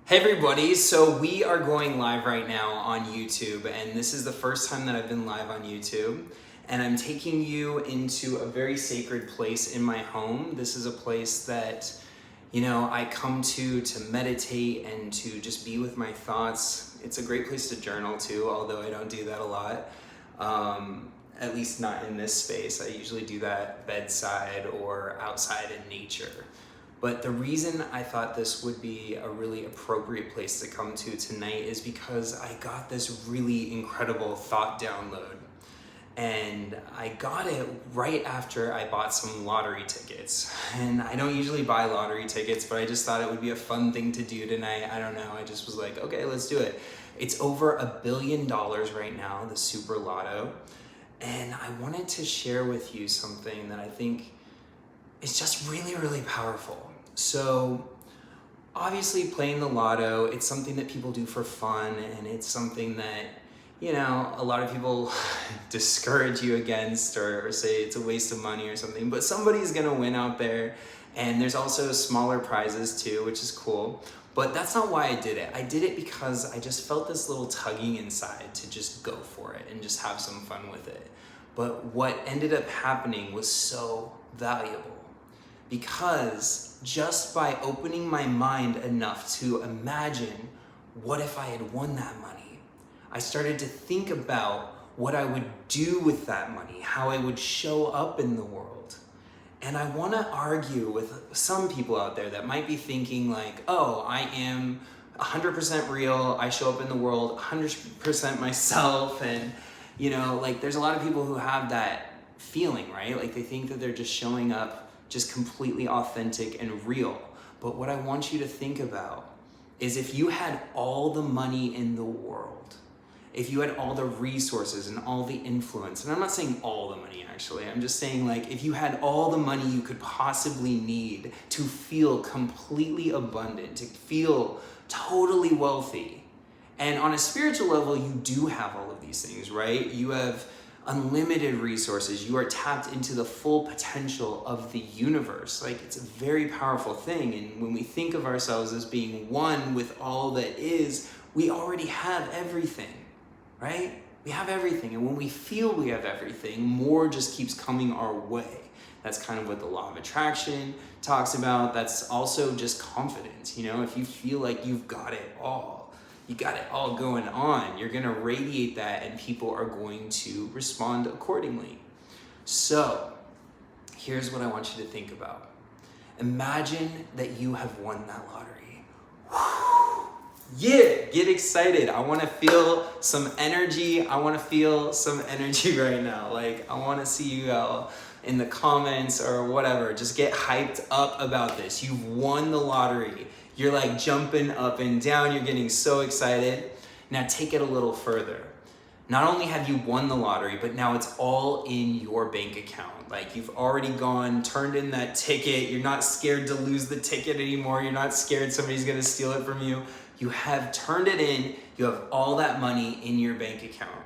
Hey everybody, so we are going live right now on YouTube, and this is the first time that I've been live on YouTube, and I'm taking you into a very sacred place in my home. This is a place that, I come to meditate and to just be with my thoughts. It's a great place to journal too, although I don't do that a lot, at least not in this space. I usually do that bedside or outside in nature. But the reason I thought this would be a really appropriate place to come to tonight is because I got this really incredible thought download. And I got it right after I bought some lottery tickets. And I don't usually buy lottery tickets, but I just thought it would be a fun thing to do tonight. I don't know, I just was like, okay, let's do it. It's over $1 billion right now, the super lotto. And I wanted to share with you something that I think is just really, really powerful. So obviously playing the lotto, it's something that people do for fun, and it's something that, a lot of people discourage you against or say it's a waste of money or something, but somebody's gonna win out there. And there's also smaller prizes too, which is cool. But that's not why I did it. I did it because I just felt this little tugging inside to just go for it and just have some fun with it. But what ended up happening was so valuable, because just by opening my mind enough to imagine what if I had won that money, I started to think about what I would do with that money, how I would show up in the world. And I want to argue with some people out there that might be thinking like, oh, I am 100% real, I show up in the world 100% myself, and there's a lot of people who have that feeling, right? Like they think that they're just showing up just completely authentic and real. But what I want you to think about is, if you had all the money in the world, if you had all the resources and all the influence, and I'm not saying all the money actually, I'm just saying like if you had all the money you could possibly need to feel completely abundant, to feel totally wealthy. And on a spiritual level, you do have all of these things, right? You have unlimited resources. You are tapped into the full potential of the universe. Like, it's a very powerful thing. And when we think of ourselves as being one with all that is, we already have everything, right? We have everything. And when we feel we have everything, more just keeps coming our way. That's kind of what the law of attraction talks about. That's also just confidence. If you feel like you've got it all, you got it all going on, you're gonna radiate that, and people are going to respond accordingly. So here's what I want you to think about. Imagine that you have won that lottery. Yeah, get excited. I wanna feel some energy. I wanna feel some energy right now. Like, I wanna see you all in the comments or whatever. Just get hyped up about this. You've won the lottery. You're like jumping up and down. You're getting so excited. Now take it a little further. Not only have you won the lottery, but now it's all in your bank account. Like, you've already gone, turned in that ticket. You're not scared to lose the ticket anymore. You're not scared somebody's gonna steal it from you. You have turned it in. You have all that money in your bank account.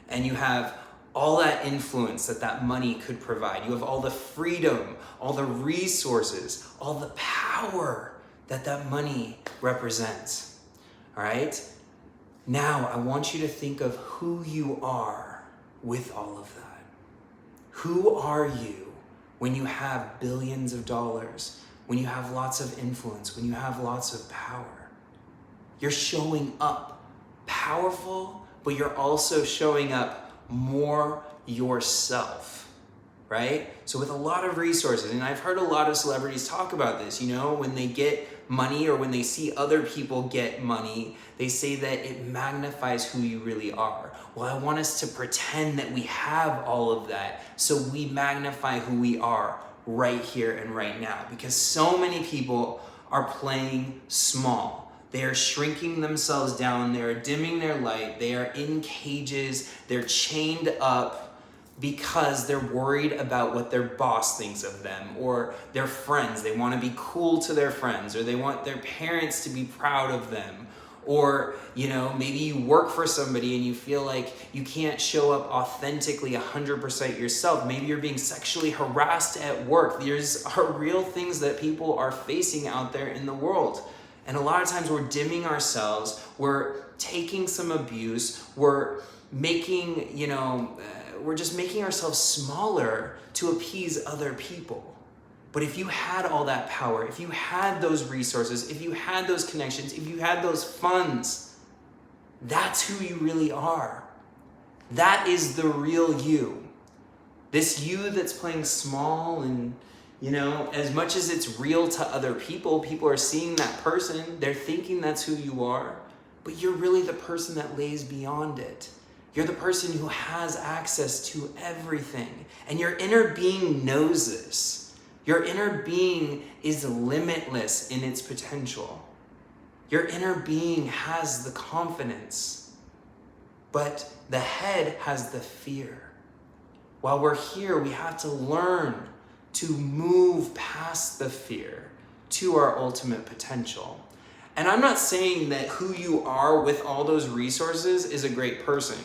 And you have all that influence that money could provide. You have all the freedom, all the resources, all the power that money represents. All right? Now, I want you to think of who you are with all of that. Who are you when you have billions of dollars, when you have lots of influence, when you have lots of power? You're showing up powerful, but you're also showing up more yourself. Right? So with a lot of resources, and I've heard a lot of celebrities talk about this, when they get money or when they see other people get money, they say that it magnifies who you really are. Well, I want us to pretend that we have all of that, so we magnify who we are right here and right now, because so many people are playing small. They are shrinking themselves down, they are dimming their light, they are in cages, they're chained up, because they're worried about what their boss thinks of them or their friends. They want to be cool to their friends, or they want their parents to be proud of them. Or, maybe you work for somebody and you feel like you can't show up authentically 100% yourself. Maybe you're being sexually harassed at work. There's real things that people are facing out there in the world. And a lot of times we're dimming ourselves, we're taking some abuse, we're making, we're just making ourselves smaller to appease other people. But if you had all that power, if you had those resources, if you had those connections, if you had those funds, that's who you really are. That is the real you. This you that's playing small and, as much as it's real to other people, people are seeing that person, they're thinking that's who you are, but you're really the person that lays beyond it. You're the person who has access to everything. And your inner being knows this. Your inner being is limitless in its potential. Your inner being has the confidence, but the head has the fear. While we're here, we have to learn to move past the fear to our ultimate potential. And I'm not saying that who you are with all those resources is a great person,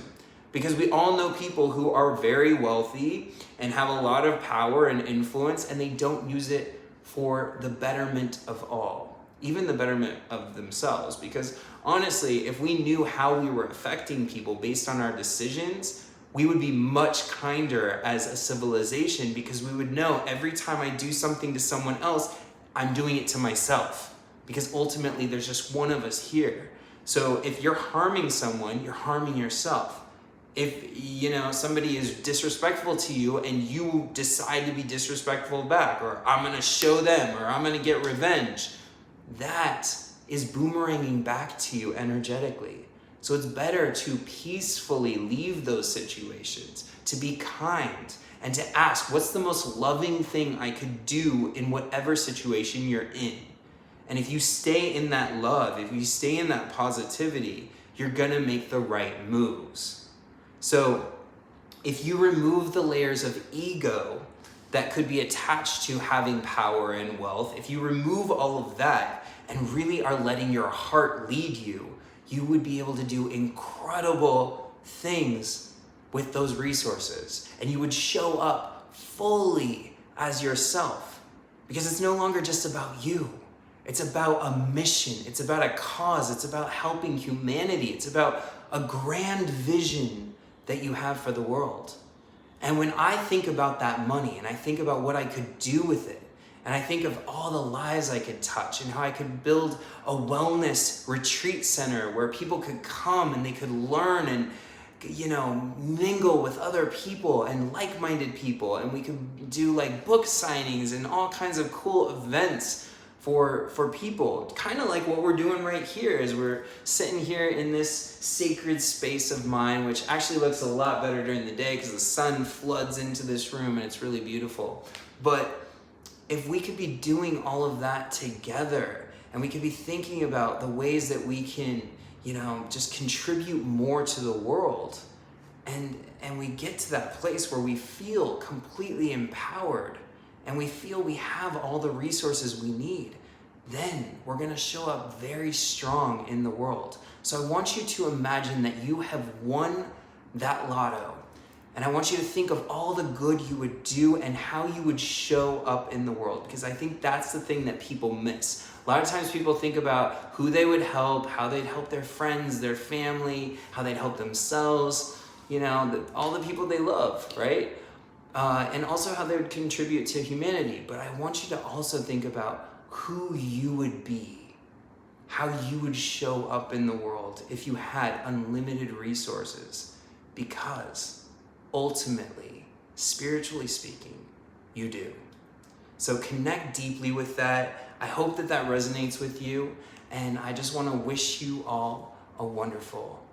because we all know people who are very wealthy and have a lot of power and influence, and they don't use it for the betterment of all, even the betterment of themselves. Because honestly, if we knew how we were affecting people based on our decisions, we would be much kinder as a civilization, because we would know every time I do something to someone else, I'm doing it to myself, because ultimately there's just one of us here. So if you're harming someone, you're harming yourself. If somebody is disrespectful to you and you decide to be disrespectful back, or I'm gonna show them, or I'm gonna get revenge, that is boomeranging back to you energetically. So it's better to peacefully leave those situations, to be kind, and to ask, what's the most loving thing I could do in whatever situation you're in? And if you stay in that love, if you stay in that positivity, you're gonna make the right moves. So if you remove the layers of ego that could be attached to having power and wealth, if you remove all of that and really are letting your heart lead you, you would be able to do incredible things with those resources. And you would show up fully as yourself, because it's no longer just about you. It's about a mission. It's about a cause. It's about helping humanity. It's about a grand vision that you have for the world. And when I think about that money and I think about what I could do with it, and I think of all the lives I could touch and how I could build a wellness retreat center where people could come and they could learn and, mingle with other people and like-minded people. And we could do like book signings and all kinds of cool events for people. Kind of like what we're doing right here, is we're sitting here in this sacred space of mine, which actually looks a lot better during the day because the sun floods into this room and it's really beautiful. But if we could be doing all of that together, and we could be thinking about the ways that we can, just contribute more to the world, and we get to that place where we feel completely empowered and we feel we have all the resources we need, then we're gonna show up very strong in the world. So I want you to imagine that you have won that lotto. And I want you to think of all the good you would do and how you would show up in the world, because I think that's the thing that people miss. A lot of times people think about who they would help, how they'd help their friends, their family, how they'd help themselves, all the people they love, right? And also how they would contribute to humanity. But I want you to also think about who you would be, how you would show up in the world if you had unlimited resources, because ultimately, spiritually speaking, you do. So connect deeply with that. I hope that resonates with you, and I just want to wish you all a wonderful